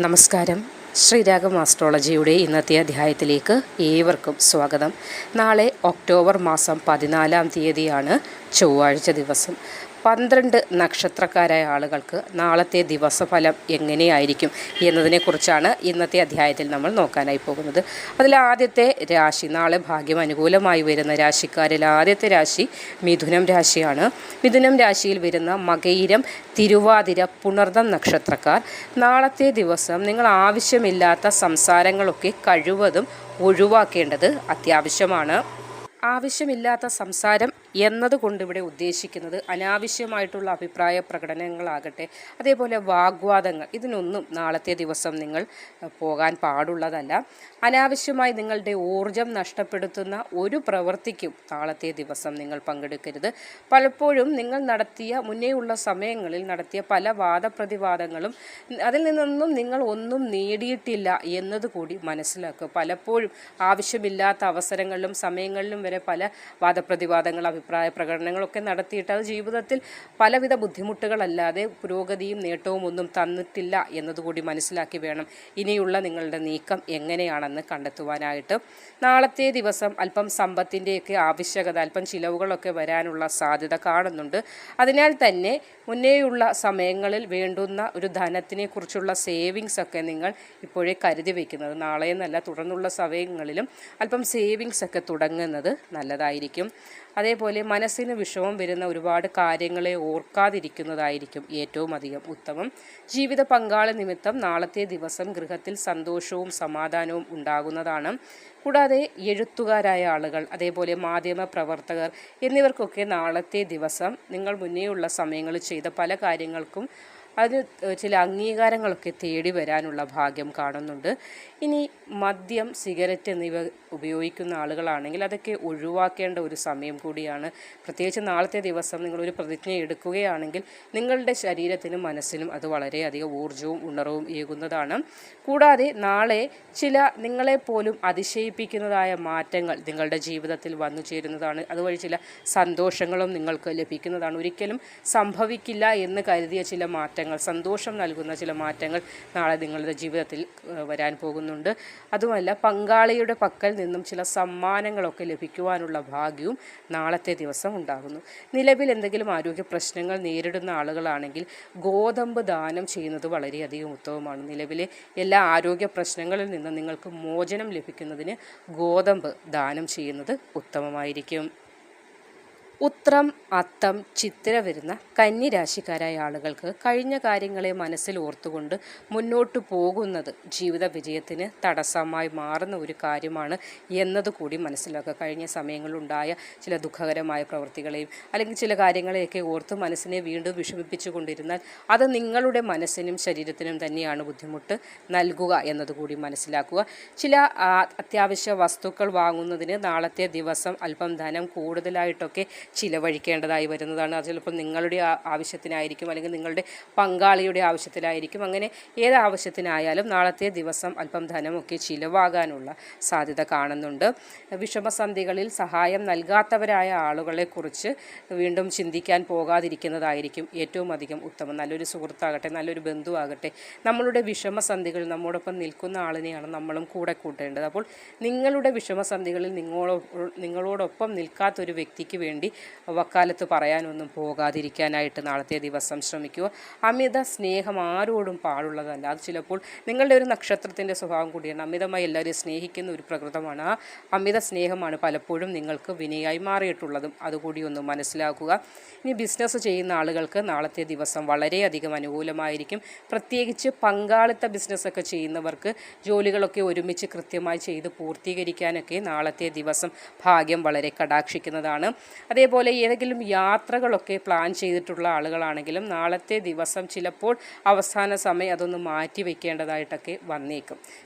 നമസ്കാരം. ശ്രീരാഗം ആസ്ട്രോളജിയുടെ ഇന്നത്തെ അധ്യായത്തിലേക്ക് ഏവർക്കും സ്വാഗതം. നാളെ ഒക്ടോബർ മാസം 14 തീയതിയാണ് ചൊവ്വാഴ്ച ദിവസം. 12 നക്ഷത്രക്കാരായ ആളുകൾക്ക് നാളത്തെ ദിവസഫലം എങ്ങനെയായിരിക്കും എന്നതിനെക്കുറിച്ചാണ് ഇന്നത്തെ അധ്യായത്തിൽ നമ്മൾ നോക്കാനായി പോകുന്നത്. അതിൽ ആദ്യത്തെ രാശി, നാളെ ഭാഗ്യം അനുകൂലമായി വരുന്ന രാശിക്കാരിൽ ആദ്യത്തെ രാശി മിഥുനം രാശിയാണ്. മിഥുനം രാശിയിൽ വരുന്ന മകയിരം, തിരുവാതിര, പുണർദം നക്ഷത്രക്കാർ നാളത്തെ ദിവസം നിങ്ങൾ ആവശ്യമില്ലാത്ത സംസാരങ്ങളൊക്കെ കഴിവതും ഒഴിവാക്കേണ്ടത് അത്യാവശ്യമാണ്. ആവശ്യമില്ലാത്ത സംസാരം എന്നതുകൊണ്ട് ഇവിടെ ഉദ്ദേശിക്കുന്നത് അനാവശ്യമായിട്ടുള്ള അഭിപ്രായ പ്രകടനങ്ങളാകട്ടെ, അതേപോലെ വാഗ്വാദങ്ങൾ, ഇതിനൊന്നും നാളത്തെ ദിവസം നിങ്ങൾ പോകാൻ പാടുള്ളതല്ല. അനാവശ്യമായി നിങ്ങളുടെ ഊർജം നഷ്ടപ്പെടുത്തുന്ന ഒരു പ്രവൃത്തിക്കും നാളത്തെ ദിവസം നിങ്ങൾ പങ്കെടുക്കരുത്. പലപ്പോഴും നിങ്ങൾ മുന്നേയുള്ള സമയങ്ങളിൽ നടത്തിയ പല വാദപ്രതിവാദങ്ങളും അതിൽ നിന്നൊന്നും നിങ്ങൾ ഒന്നും നേടിയിട്ടില്ല എന്നതുകൂടി മനസ്സിലാക്കുക. പലപ്പോഴും ആവശ്യമില്ലാത്ത അവസരങ്ങളിലും സമയങ്ങളിലും വരെ പല വാദപ്രതിവാദങ്ങൾ, അഭിപ്രായ പ്രകടനങ്ങളൊക്കെ നടത്തിയിട്ട് അത് ജീവിതത്തിൽ പലവിധ ബുദ്ധിമുട്ടുകളല്ലാതെ പുരോഗതിയും നേട്ടവും ഒന്നും തന്നിട്ടില്ല എന്നതുകൂടി മനസ്സിലാക്കി വേണം ഇനിയുള്ള നിങ്ങളുടെ നീക്കം എങ്ങനെയാണെന്ന് കണ്ടെത്തുവാനായിട്ട്. നാളത്തെ ദിവസം അല്പം സമ്പത്തിൻ്റെയൊക്കെ ആവശ്യകത, അല്പം ചിലവുകളൊക്കെ വരാനുള്ള സാധ്യത കാണുന്നുണ്ട്. അതിനാൽ തന്നെ മുന്നേയുള്ള സമയങ്ങളിൽ വേണ്ടുന്ന ഒരു ധനത്തിനെ കുറിച്ചുള്ള സേവിങ്സ് ഒക്കെ നിങ്ങൾ ഇപ്പോഴേ കരുതി വയ്ക്കുന്നത്, നാളെ എന്നല്ല തുടർന്നുള്ള സമയങ്ങളിലും അല്പം സേവിങ്സ് ഒക്കെ തുടങ്ങുന്നത് നല്ലതായിരിക്കും. അതേപോലെ മനസ്സിന് വിഷമം വരുന്ന ഒരുപാട് കാര്യങ്ങളെ ഓർക്കാതിരിക്കുന്നതായിരിക്കും ഏറ്റവും അധികം ഉത്തമം. ജീവിത പങ്കാളി നിമിത്തം നാളത്തെ ദിവസം ഗൃഹത്തിൽ സന്തോഷവും സമാധാനവും ഉണ്ടാകുന്നതാണ്. കൂടാതെ എഴുത്തുകാരായ ആളുകൾ, അതേപോലെ മാധ്യമ പ്രവർത്തകർ എന്നിവർക്കൊക്കെ നാളത്തെ ദിവസം നിങ്ങൾ മുന്നേയുള്ള സമയങ്ങളിൽ ചെയ്ത പല കാര്യങ്ങൾക്കും അതിന് ചില അംഗീകാരങ്ങളൊക്കെ തേടി വരാനുള്ള ഭാഗ്യം കാണുന്നുണ്ട്. ഇനി മദ്യം, സിഗരറ്റ് എന്നിവ ഉപയോഗിക്കുന്ന ആളുകളാണെങ്കിൽ അതൊക്കെ ഒഴിവാക്കേണ്ട ഒരു സമയം കൂടിയാണ്. പ്രത്യേകിച്ച് നാളത്തെ ദിവസം നിങ്ങളൊരു പ്രതിജ്ഞ എടുക്കുകയാണെങ്കിൽ നിങ്ങളുടെ ശരീരത്തിനും മനസ്സിനും അത് വളരെയധികം ഊർജവും ഉണർവും ഏകുന്നതാണ്. കൂടാതെ നാളെ ചില നിങ്ങളെപ്പോലും അതിശയിപ്പിക്കുന്നതായ മാറ്റങ്ങൾ നിങ്ങളുടെ ജീവിതത്തിൽ വന്നു ചേരുന്നതാണ്. അതുവഴി ചില സന്തോഷങ്ങളും നിങ്ങൾക്ക് ലഭിക്കുന്നതാണ്. ഒരിക്കലും സംഭവിക്കില്ല എന്ന് കരുതിയ ചില മാറ്റങ്ങൾ, സന്തോഷം നൽകുന്ന ചില മാറ്റങ്ങൾ നാളെ നിങ്ങളുടെ ജീവിതത്തിൽ വരാൻ പോകുന്നുണ്ട്. അതുമല്ല, പങ്കാളിയുടെ പക്കൽ നിന്നും ചില സമ്മാനങ്ങളൊക്കെ ലഭിക്കുവാനുള്ള ഭാഗ്യവും നാളത്തെ ദിവസം ഉണ്ടാകുന്നു. നിലവിൽ എന്തെങ്കിലും ആരോഗ്യ പ്രശ്നങ്ങൾ നേരിടുന്ന ആളുകളാണെങ്കിൽ ഗോതമ്പ് ദാനം ചെയ്യുന്നത് വളരെയധികം ഉത്തമമാണ്. നിലവിലെ എല്ലാ ആരോഗ്യ പ്രശ്നങ്ങളിൽ നിന്നും നിങ്ങൾക്ക് മോചനം ലഭിക്കുന്നതിന് ഗോതമ്പ് ദാനം ചെയ്യുന്നത് ഉത്തമമായിരിക്കും. ഉത്രം, അത്തം, ചിത്തിര വരുന്ന കന്നി രാശിക്കാരായ ആളുകൾക്ക് കഴിഞ്ഞ കാര്യങ്ങളെ മനസ്സിൽ ഓർത്തുകൊണ്ട് മുന്നോട്ട് പോകുന്നത് ജീവിത വിജയത്തിന് തടസ്സമായി മാറുന്ന ഒരു കാര്യമാണ് എന്നതുകൂടി മനസ്സിലാക്കുക. കഴിഞ്ഞ സമയങ്ങളിലുണ്ടായ ചില ദുഃഖകരമായ പ്രവൃത്തികളെയും അല്ലെങ്കിൽ ചില കാര്യങ്ങളെയൊക്കെ ഓർത്ത് മനസ്സിനെ വീണ്ടും വിഷമിപ്പിച്ചു കൊണ്ടിരുന്നാൽ അത് നിങ്ങളുടെ മനസ്സിനും ശരീരത്തിനും തന്നെയാണ് ബുദ്ധിമുട്ട് നൽകുക എന്നതുകൂടി മനസ്സിലാക്കുക. ചില അത്യാവശ്യ വസ്തുക്കൾ വാങ്ങുന്നതിന് നാളത്തെ ദിവസം അല്പം ധനം കൂടുതലായിട്ടൊക്കെ ചിലവഴിക്കേണ്ടതായി വരുന്നതാണ്. അത് ചിലപ്പോൾ നിങ്ങളുടെ ആവശ്യത്തിനായിരിക്കും, അല്ലെങ്കിൽ നിങ്ങളുടെ പങ്കാളിയുടെ ആവശ്യത്തിലായിരിക്കും. അങ്ങനെ ഏത് ആവശ്യത്തിനായാലും നാളത്തെ ദിവസം അല്പം ധനമൊക്കെ ചിലവാകാനുള്ള സാധ്യത കാണുന്നുണ്ട്. വിഷമസന്ധികളിൽ സഹായം നൽകാത്തവരായ ആളുകളെക്കുറിച്ച് വീണ്ടും ചിന്തിക്കാൻ പോകാതിരിക്കുന്നതായിരിക്കും ഏറ്റവും അധികം ഉത്തമം. നല്ലൊരു സുഹൃത്താകട്ടെ, നല്ലൊരു ബന്ധുവാകട്ടെ, നമ്മളുടെ വിഷമസന്ധികളിൽ നമ്മോടൊപ്പം നിൽക്കുന്ന ആളിനെയാണ് നമ്മളും കൂടെ കൂട്ടേണ്ടത്. അപ്പോൾ നിങ്ങളുടെ വിഷമസന്ധികളിൽ നിങ്ങളോടൊപ്പം നിൽക്കാത്തൊരു വ്യക്തിക്ക് വേണ്ടി വക്കാലത്ത് പറയാനൊന്നും പോകാതിരിക്കാനായിട്ട് നാളത്തെ ദിവസം ശ്രമിക്കുക. അമിത സ്നേഹം ആരോടും പാടുള്ളതല്ല. അത് ചിലപ്പോൾ നിങ്ങളുടെ ഒരു നക്ഷത്രത്തിൻ്റെ സ്വഭാവം കൂടിയാണ്. അമിതമായി എല്ലാവരെയും സ്നേഹിക്കുന്ന ഒരു പ്രകൃതമാണ്. ആ അമിത സ്നേഹമാണ് പലപ്പോഴും നിങ്ങൾക്ക് വിനയായി മാറിയിട്ടുള്ളതും. അതുകൂടി ഒന്ന് മനസ്സിലാക്കുക. ഇനി ബിസിനസ് ചെയ്യുന്ന ആളുകൾക്ക് നാളത്തെ ദിവസം വളരെയധികം അനുകൂലമായിരിക്കും. പ്രത്യേകിച്ച് പങ്കാളിത്ത ബിസിനസ്സൊക്കെ ചെയ്യുന്നവർക്ക് ജോലികളൊക്കെ ഒരുമിച്ച് കൃത്യമായി ചെയ്ത് പൂർത്തീകരിക്കാനൊക്കെ നാളത്തെ ദിവസം ഭാഗ്യം വളരെ കടാക്ഷിക്കുന്നതാണ്. അതേപോലെ ഏതെങ്കിലും യാത്രകളൊക്കെ പ്ലാൻ ചെയ്തിട്ടുള്ള ആളുകളാണെങ്കിലും നാളത്തെ ദിവസം ചിലപ്പോൾ അവസാന സമയം അതൊന്ന് മാറ്റി വയ്ക്കേണ്ടതായിട്ടൊക്കെ വന്നേക്കും.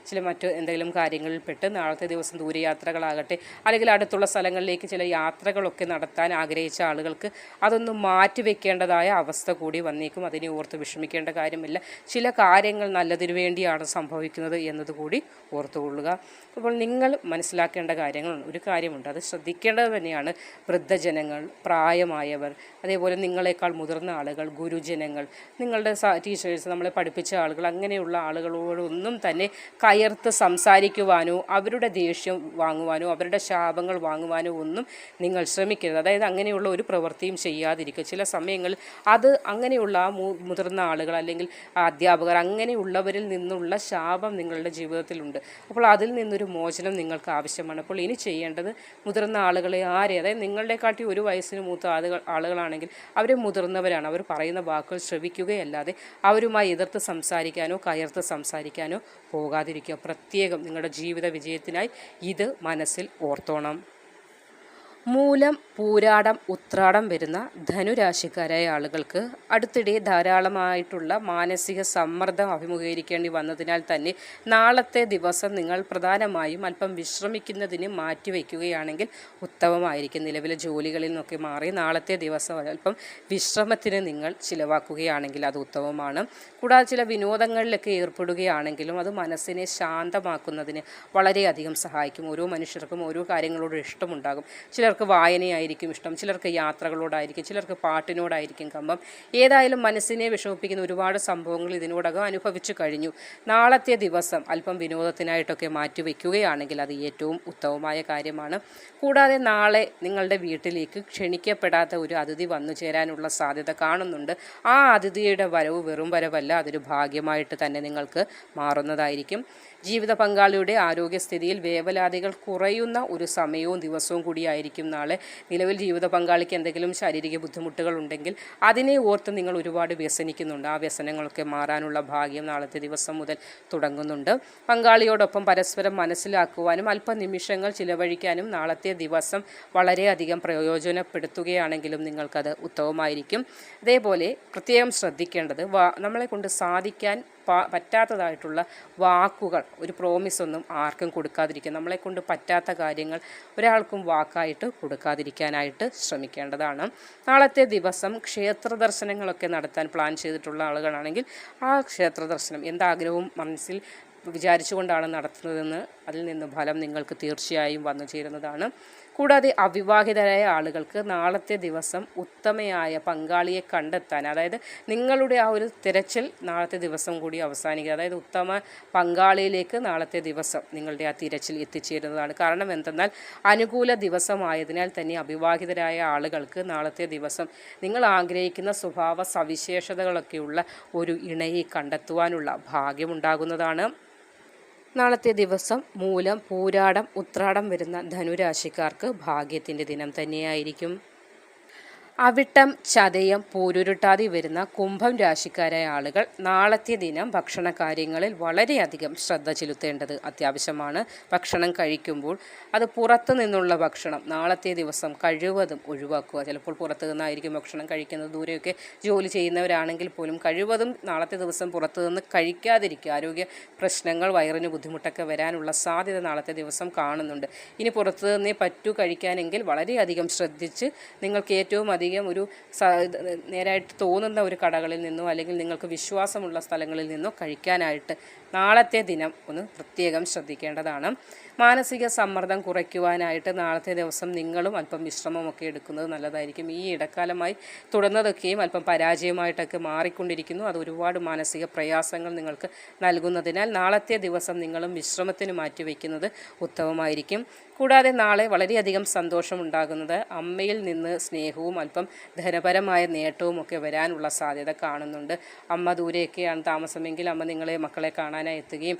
മറ്റു എന്തെങ്കിലും കാര്യങ്ങളിൽ പെട്ട് നാളത്തെ ദിവസം ദൂരയാത്രകളാകട്ടെ, അല്ലെങ്കിൽ അടുത്തുള്ള സ്ഥലങ്ങളിലേക്ക് ചില യാത്രകളൊക്കെ നടത്താൻ ആഗ്രഹിച്ച ആളുകൾക്ക് അതൊന്ന് മാറ്റി വയ്ക്കേണ്ടതായ അവസ്ഥ കൂടി വന്നേക്കും. അതിനെ ഓർത്ത് വിഷമിക്കേണ്ട കാര്യമില്ല. ചില കാര്യങ്ങൾ നല്ലതിനു വേണ്ടിയാണ് സംഭവിക്കുന്നത് എന്നതുകൂടി ഓർത്തുകൊള്ളുക. അപ്പോൾ നിങ്ങൾ മനസ്സിലാക്കേണ്ട കാര്യങ്ങളുണ്ട്. ഒരു കാര്യമുണ്ട്, അത് ശ്രദ്ധിക്കേണ്ടത് തന്നെയാണ്. വൃദ്ധജനങ്ങൾ, കുടുംബാംഗങ്ങൾ, പ്രായമായവർ, അതേപോലെ നിങ്ങളെക്കാൾ മുതിർന്ന ആളുകൾ, ഗുരുജനങ്ങൾ, നിങ്ങളുടെ ടീച്ചേഴ്സ്, നമ്മളെ പഠിപ്പിച്ച ആളുകൾ, അങ്ങനെയുള്ള ആളുകളോടൊന്നും തന്നെ കയർത്ത് സംസാരിക്കുവാനോ അവരുടെ ദേഷ്യം വാങ്ങുവാനോ അവരുടെ ശാപങ്ങൾ വാങ്ങുവാനോ ഒന്നും നിങ്ങൾ ശ്രമിക്കരുത്. അതായത് അങ്ങനെയുള്ള ഒരു പ്രവൃത്തിയും ചെയ്യാതിരിക്കുക. ചില സമയങ്ങളിൽ അത് അങ്ങനെയുള്ള ആ മുതിർന്ന ആളുകൾ അല്ലെങ്കിൽ അധ്യാപകർ അങ്ങനെയുള്ളവരിൽ നിന്നുള്ള ശാപം നിങ്ങളുടെ ജീവിതത്തിലുണ്ട്. അപ്പോൾ അതിൽ നിന്നൊരു മോചനം നിങ്ങൾക്ക് ആവശ്യമാണ്. അപ്പോൾ ഇനി ചെയ്യേണ്ടത് മുതിർന്ന ആളുകളെ അതായത് നിങ്ങളുടെക്കാട്ടി ഒരു വയസ്സിന് മൂത്ത ആളുകളാണെങ്കിൽ അവരെ മുതിർന്നവരാണ്. അവർ പറയുന്ന വാക്കുകൾ ശ്രവിക്കുകയല്ലാതെ അവരുമായി എതിർത്ത് സംസാരിക്കാനോ കയർത്ത് സംസാരിക്കാനോ പോകാതിരിക്കുക. പ്രത്യേകം നിങ്ങളുടെ ജീവിത വിജയത്തിനായി ഇത് മനസ്സിൽ ഓർത്തോണം. മൂലം, പൂരാടം, ഉത്രാടം വരുന്ന ധനുരാശിക്കാരായ ആളുകൾക്ക് അടുത്തിടെ ധാരാളമായിട്ടുള്ള മാനസിക സമ്മർദ്ദം അഭിമുഖീകരിക്കേണ്ടി വന്നതിനാൽ തന്നെ നാളത്തെ ദിവസം നിങ്ങൾ പ്രധാനമായും അല്പം വിശ്രമിക്കുന്നതിന് മാറ്റിവെക്കുകയാണെങ്കിൽ ഉത്തമമായിരിക്കും. നിലവിലെ ജോലികളിൽ നിന്നൊക്കെ മാറി നാളത്തെ ദിവസം അല്പം വിശ്രമത്തിന് നിങ്ങൾ ചിലവാക്കുകയാണെങ്കിൽ അത് ഉത്തമമാണ്. കൂടാതെ ചില വിനോദങ്ങളിലൊക്കെ ഏർപ്പെടുകയാണെങ്കിലും അത് മനസ്സിനെ ശാന്തമാക്കുന്നതിന് വളരെയധികം സഹായിക്കും. ഓരോ മനുഷ്യർക്കും ഓരോ കാര്യങ്ങളോട് ഇഷ്ടമുണ്ടാകും. ചിലർക്ക് വായനയായിരിക്കും ഇഷ്ടം, ചിലർക്ക് യാത്രകളോടായിരിക്കും, ചിലർക്ക് പാട്ടിനോടായിരിക്കും കമ്പം. ഏതായാലും മനസ്സിനെ വിഷമിപ്പിക്കുന്ന ഒരുപാട് സംഭവങ്ങൾ ഇതിനോടകം അനുഭവിച്ചു കഴിഞ്ഞു. നാളത്തെ ദിവസം അല്പം വിനോദത്തിനായിട്ടൊക്കെ മാറ്റിവെക്കുകയാണെങ്കിൽ അത് ഏറ്റവും ഉത്തമമായ കാര്യമാണ്. കൂടാതെ നാളെ നിങ്ങളുടെ വീട്ടിലേക്ക് ക്ഷണിക്കപ്പെടാത്ത ഒരു അതിഥി വന്നു ചേരാനുള്ള സാധ്യത കാണുന്നുണ്ട്. ആ അതിഥിയുടെ വരവ് വെറും വരവല്ല, അതൊരു ഭാഗ്യമായിട്ട് തന്നെ നിങ്ങൾക്ക് മാറുന്നതായിരിക്കും. ജീവിത പങ്കാളിയുടെ ആരോഗ്യസ്ഥിതിയിൽ വേവലാതികൾ കുറയുന്ന ഒരു സമയവും ദിവസവും കൂടിയായിരിക്കും നാളെ. നിലവിൽ ജീവിത പങ്കാളിക്ക് എന്തെങ്കിലും ശാരീരിക ബുദ്ധിമുട്ടുകൾ ഉണ്ടെങ്കിൽ അതിനെ ഓർത്ത് നിങ്ങൾ ഒരുപാട് വ്യസനിക്കുന്നുണ്ട്. ആ വ്യസനങ്ങളൊക്കെ മാറാനുള്ള ഭാഗ്യം നാളത്തെ ദിവസം മുതൽ തുടങ്ങുന്നുണ്ട്. പങ്കാളിയോടൊപ്പം പരസ്പരം മനസ്സിലാക്കുവാനും അല്പനിമിഷങ്ങൾ ചിലവഴിക്കാനും നാളത്തെ ദിവസം വളരെയധികം പ്രയോജനപ്പെടുത്തുകയാണെങ്കിലും നിങ്ങൾക്കത് ഉത്തമമായിരിക്കും. അതേപോലെ പ്രത്യേകം ശ്രദ്ധിക്കേണ്ടത് നമ്മളെ കൊണ്ട് സാധിക്കാൻ പറ്റാത്തതായിട്ടുള്ള വാക്കുകൾ, ഒരു പ്രോമിസൊന്നും ആർക്കും കൊടുക്കാതിരിക്കുക. നമ്മളെക്കൊണ്ട് പറ്റാത്ത കാര്യങ്ങൾ ഒരാൾക്കും വാക്കായിട്ട് കൊടുക്കാതിരിക്കാനായിട്ട് ശ്രമിക്കേണ്ടതാണ്. നാളത്തെ ദിവസം ക്ഷേത്ര ദർശനങ്ങളൊക്കെ നടത്താൻ പ്ലാൻ ചെയ്തിട്ടുള്ള ആളുകളാണെങ്കിൽ ആ ക്ഷേത്ര ദർശനം എന്താഗ്രഹവും മനസ്സിൽ വിചാരിച്ചുകൊണ്ടാണ് നടത്തുന്നതെന്ന് അതിൽ നിന്ന് ഫലം നിങ്ങൾക്ക് തീർച്ചയായും വന്നു ചേരുന്നതാണ്. കൂടാതെ അവിവാഹിതരായ ആളുകൾക്ക് നാളത്തെ ദിവസം ഉത്തമയായ പങ്കാളിയെ കണ്ടെത്താൻ, അതായത് നിങ്ങളുടെ ആ ഒരു തിരച്ചിൽ നാളത്തെ ദിവസം കൂടി അവസാനിക്കുക. അതായത് ഉത്തമ പങ്കാളിയിലേക്ക് നാളത്തെ ദിവസം നിങ്ങളുടെ ആ തിരച്ചിൽ എത്തിച്ചേരുന്നതാണ്. കാരണം എന്തെന്നാൽ അനുകൂല ദിവസമായതിനാൽ തന്നെ അവിവാഹിതരായ ആളുകൾക്ക് നാളത്തെ ദിവസം നിങ്ങൾ ആഗ്രഹിക്കുന്ന സ്വഭാവ സവിശേഷതകളൊക്കെയുള്ള ഒരു ഇണയെ കണ്ടെത്തുവാനുള്ള ഭാഗ്യമുണ്ടാകുന്നതാണ്. നാളത്തെ ദിവസം മൂലം, പൂരാടം, ഉത്രാടം വരുന്ന ധനുരാശിക്കാർക്ക് ഭാഗ്യത്തിൻ്റെ ദിനം തന്നെയായിരിക്കും. അവിട്ടം, ചതയം, പൂരുരുട്ടാതി വരുന്ന കുംഭം രാശിക്കാരായ ആളുകൾ നാളത്തെ ദിനം ഭക്ഷണ കാര്യങ്ങളിൽ വളരെയധികം ശ്രദ്ധ ചെലുത്തേണ്ടത് അത്യാവശ്യമാണ്. ഭക്ഷണം കഴിക്കുമ്പോൾ അത് പുറത്തു നിന്നുള്ള ഭക്ഷണം നാളത്തെ ദിവസം കഴിവതും ഒഴിവാക്കുക. ചിലപ്പോൾ പുറത്തു നിന്നായിരിക്കും ഭക്ഷണം കഴിക്കുന്നത്. ദൂരെയൊക്കെ ജോലി ചെയ്യുന്നവരാണെങ്കിൽ പോലും കഴിവതും നാളത്തെ ദിവസം പുറത്തു നിന്ന് കഴിക്കാതിരിക്കുക. ആരോഗ്യ പ്രശ്നങ്ങൾ, വയറിന് ബുദ്ധിമുട്ടൊക്കെ വരാനുള്ള സാധ്യത നാളത്തെ ദിവസം കാണുന്നുണ്ട്. ഇനി പുറത്തു നിന്നേ പറ്റൂ കഴിക്കാനെങ്കിൽ വളരെയധികം ശ്രദ്ധിച്ച് നിങ്ങൾക്ക് ഏറ്റവും ഒരു നേരായിട്ട് തോന്നുന്ന ഒരു കടകളിൽ നിന്നോ അല്ലെങ്കിൽ നിങ്ങൾക്ക് വിശ്വാസമുള്ള സ്ഥലങ്ങളിൽ നിന്നോ കഴിക്കാനായിട്ട് നാളത്തെ ദിനം ഒന്ന് പ്രത്യേകം ശ്രദ്ധിക്കേണ്ടതാണ്. മാനസിക സമ്മർദ്ദം കുറയ്ക്കുവാനായിട്ട് നാളത്തെ ദിവസം നിങ്ങളും അല്പം വിശ്രമമൊക്കെ എടുക്കുന്നത് നല്ലതായിരിക്കും. ഈ ഇടക്കാലമായി തുടർന്നതൊക്കെയും അല്പം പരാജയമായിട്ടൊക്കെ മാറിക്കൊണ്ടിരിക്കുന്നു. അത് ഒരുപാട് മാനസിക പ്രയാസങ്ങൾ നിങ്ങൾക്ക് നൽകുന്നതിനാൽ നാളത്തെ ദിവസം നിങ്ങളും വിശ്രമത്തിന് മാറ്റിവെക്കുന്നത് ഉത്തമമായിരിക്കും. കൂടാതെ നാളെ വളരെയധികം സന്തോഷമുണ്ടാകുന്നത് അമ്മയിൽ നിന്ന് സ്നേഹവും അല്പം ധനപരമായ നേട്ടവും ഒക്കെ വരാനുള്ള സാധ്യത കാണുന്നുണ്ട്. അമ്മ ദൂരെയൊക്കെയാണ് താമസമെങ്കിൽ അമ്മ നിങ്ങളെ മക്കളെ കാണാനായി എത്തുകയും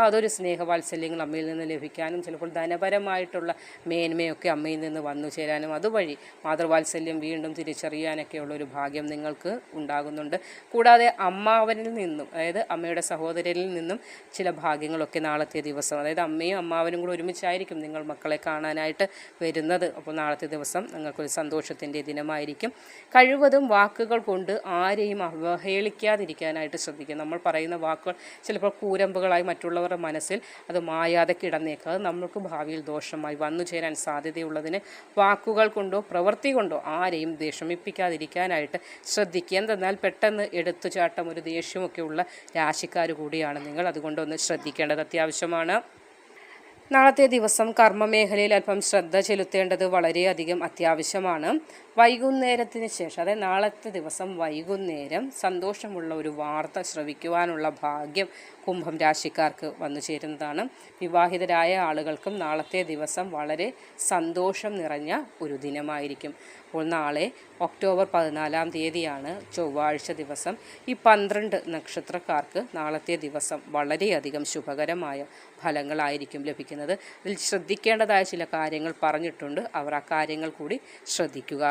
അതൊരു സ്നേഹവാത്സല്യങ്ങൾ അമ്മയിൽ നിന്ന് ലഭിക്കാനും ചിലപ്പോൾ ധനപരമായിട്ടുള്ള മേന്മയൊക്കെ അമ്മയിൽ നിന്ന് വന്നു ചേരാനും അതുവഴി മാതൃവാത്സല്യം വീണ്ടും തിരിച്ചറിയാനൊക്കെയുള്ള ഒരു ഭാഗ്യം നിങ്ങൾക്ക് ഉണ്ടാകുന്നുണ്ട്. കൂടാതെ അമ്മാവനിൽ നിന്നും, അതായത് അമ്മയുടെ സഹോദരനിൽ നിന്നും ചില ഭാഗ്യങ്ങളൊക്കെ നാളത്തെ ദിവസം, അതായത് അമ്മയും അമ്മാവനും കൂടെ ഒരുമിച്ചായിരിക്കും നിങ്ങൾ മക്കളെ കാണാനായിട്ട് വരുന്നത്. അപ്പോൾ നാളത്തെ ദിവസം നിങ്ങൾക്കൊരു സന്തോഷത്തിൻ്റെ ദിനമായിരിക്കും. കഴിവതും വാക്കുകൾ കൊണ്ട് ആരെയും അവഹേളിക്കാതിരിക്കാനായിട്ട് ശ്രദ്ധിക്കുക. നമ്മൾ പറയുന്ന വാക്കുകൾ ചിലപ്പോൾ കൂരമ്പുകളായി മറ്റുള്ളവരുടെ മനസ്സിൽ അത് മായാതെ കിടന്നേക്കുക. അത് നമ്മൾക്ക് ഭാവിയിൽ ദോഷമായി വന്നു ചേരാൻ സാധ്യതയുള്ളതിന് വാക്കുകൾ കൊണ്ടോ പ്രവൃത്തി കൊണ്ടോ ആരെയും വിഷമിപ്പിക്കാതിരിക്കാനായിട്ട് ശ്രദ്ധിക്കുക. എന്തെന്നാൽ പെട്ടെന്ന് എടുത്തുചാട്ടം, ഒരു ദേഷ്യമൊക്കെ ഉള്ള രാശിക്കാർ കൂടിയാണ് നിങ്ങൾ. അതുകൊണ്ടൊന്ന് ശ്രദ്ധിക്കേണ്ടത് അത്യാവശ്യമാണ്. നാളത്തെ ദിവസം കർമ്മമേഖലയിൽ അല്പം ശ്രദ്ധ ചെലുത്തേണ്ടത് വളരെയധികം അത്യാവശ്യമാണ്. വൈകുന്നേരത്തിന് ശേഷം, അതായത് നാളത്തെ ദിവസം വൈകുന്നേരം സന്തോഷമുള്ള ഒരു വാർത്ത ശ്രവിക്കുവാനുള്ള ഭാഗ്യം കുംഭം രാശിക്കാർക്ക് വന്നു ചേരുന്നതാണ്. വിവാഹിതരായ ആളുകൾക്കും നാളത്തെ ദിവസം വളരെ സന്തോഷം നിറഞ്ഞ ഒരു ദിനമായിരിക്കും. അപ്പോൾ നാളെ ഒക്ടോബർ 14 തീയതിയാണ്, ചൊവ്വാഴ്ച ദിവസം. ഈ 12 നക്ഷത്രക്കാർക്ക് നാളത്തെ ദിവസം വളരെയധികം ശുഭകരമായ ഫലങ്ങളായിരിക്കും ലഭിക്കുന്നത്. ഇതിൽ ശ്രദ്ധിക്കേണ്ടതായ ചില കാര്യങ്ങൾ പറഞ്ഞിട്ടുണ്ട്. അവർ ആ കാര്യങ്ങൾ കൂടി ശ്രദ്ധിക്കുക.